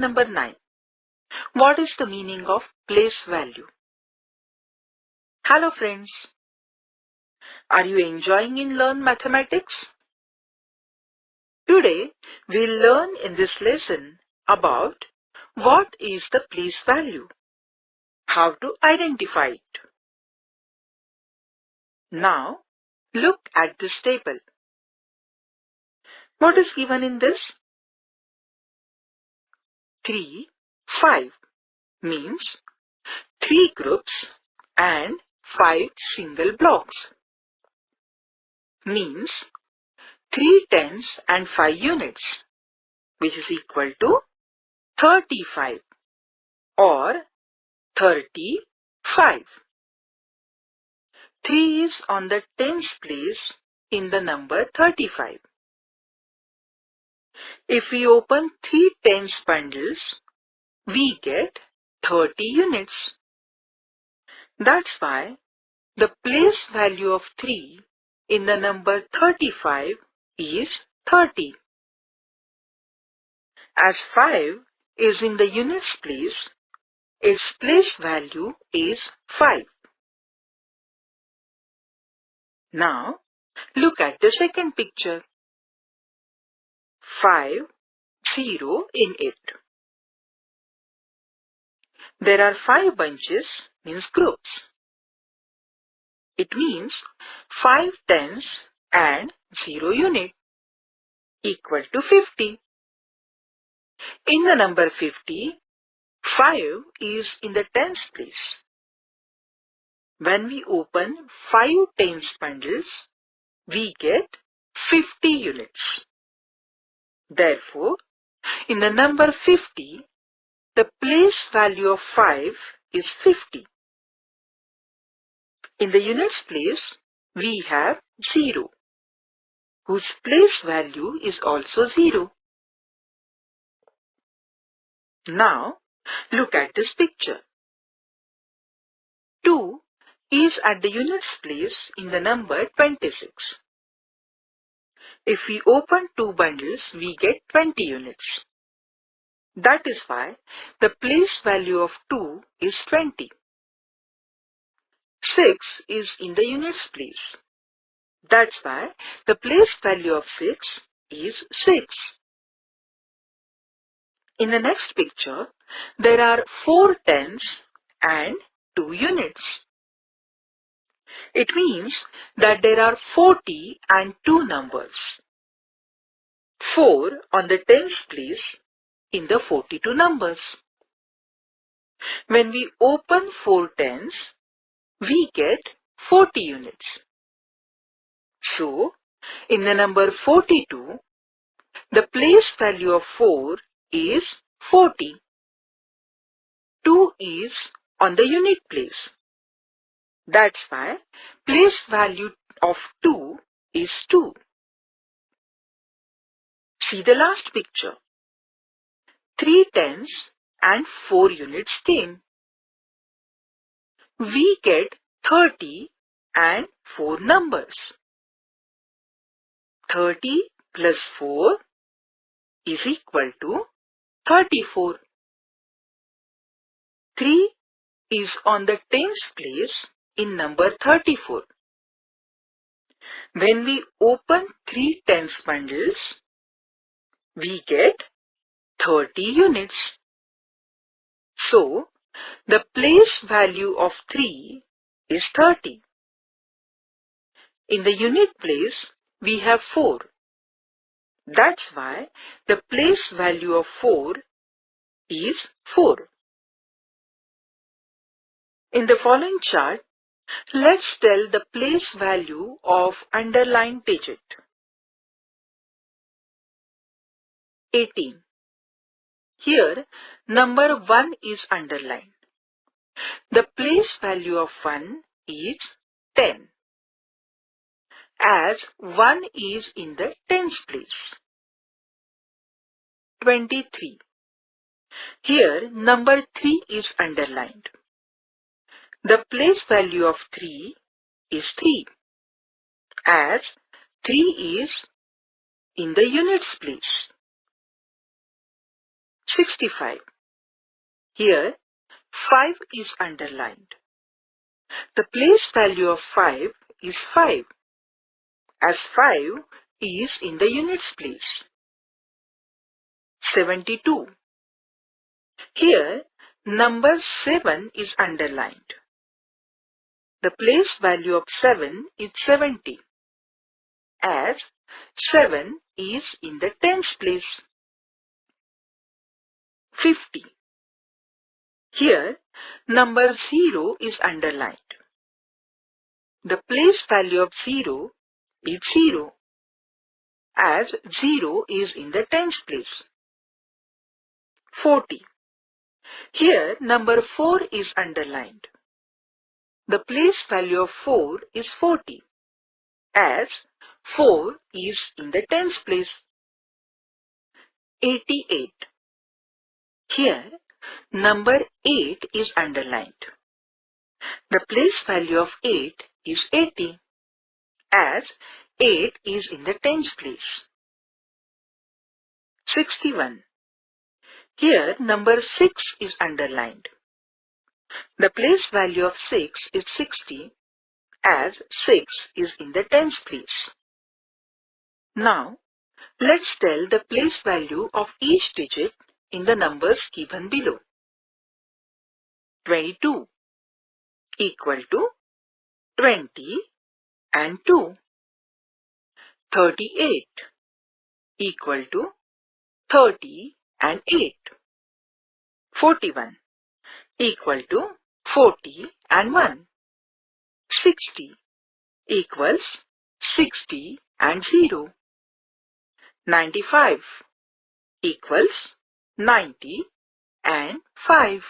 Number 9. What is the meaning of place value? Hello friends. Are you enjoying in Learn Mathematics? Today we'll learn in this lesson about what is the place value, how to identify it. Now look at this table. What is given in this? 3, 5 means 3 groups and 5 single blocks. Means 3 tens and 5 units, which is equal to 35 or 35. 3 is on the tens place in the number 35. If we open 3 tens bundles, we get 30 units. That's why the place value of 3 in the number 35 is 30. As 5 is in the units place, its place value is 5. Now, look at the second picture. 5, 0 in it. There are 5 bunches, means groups. It means 5 tens and 0 unit equal to 50. In the number 50, 5 is in the tens place. When we open 5 tens bundles, we get 50 units. Therefore, in the number 50, the place value of 5 is 50. In the units place, we have 0, whose place value is also 0. Now, look at this picture. 2 is at the units place in the number 26. If we open 2 bundles, we get 20 units. That is why the place value of 2 is 20. 6 is in the units place. That's why the place value of 6 is 6. In the next picture, there are 4 tens and 2 units. It means that there are 40 and 2 numbers. 4 on the tens place in the 42 numbers. When we open 4 tens, we get 40 units. So, in the number 42, the place value of 4 is 40. 2 is on the unit place. That's why place value of 2 is 2. See the last picture. 3 tens and 4 units came. We get 30 and 4 numbers. 30 plus 4 is equal to 34. 3 is on the tens place in number 34. When we open 3 tens bundles, we get 30 units. So, the place value of 3 is 30. In the unit place, we have 4. That's why the place value of 4 is 4. In the following chart, let's tell the place value of underlined digit. 18. Here, number 1 is underlined. The place value of 1 is 10, as 1 is in the tens place. 23. Here, number 3 is underlined. The place value of 3 is 3, as 3 is in the units place. 65. Here, 5 is underlined. The place value of 5 is 5, as 5 is in the units place. 72. Here, number 7 is underlined. The place value of 7 is 70, as 7 is in the tens place. 50. Here, number 0 is underlined. The place value of 0 is 0, as 0 is in the tens place. 40. Here, number 4 is underlined. The place value of 4 is 40, as 4 is in the tens place. 88. Here, number 8 is underlined. The place value of 8 is 80, as 8 is in the tens place. 61. Here, number 6 is underlined. The place value of 6 is 60, as 6 is in the tens place. Now, let's tell the place value of each digit in the numbers given below. 22 equal to 20 and 2. 38 equal to 30 and 8. 41 equal to 40 and 1. 60 equals 60 and 0. 95 equals 90 and 5.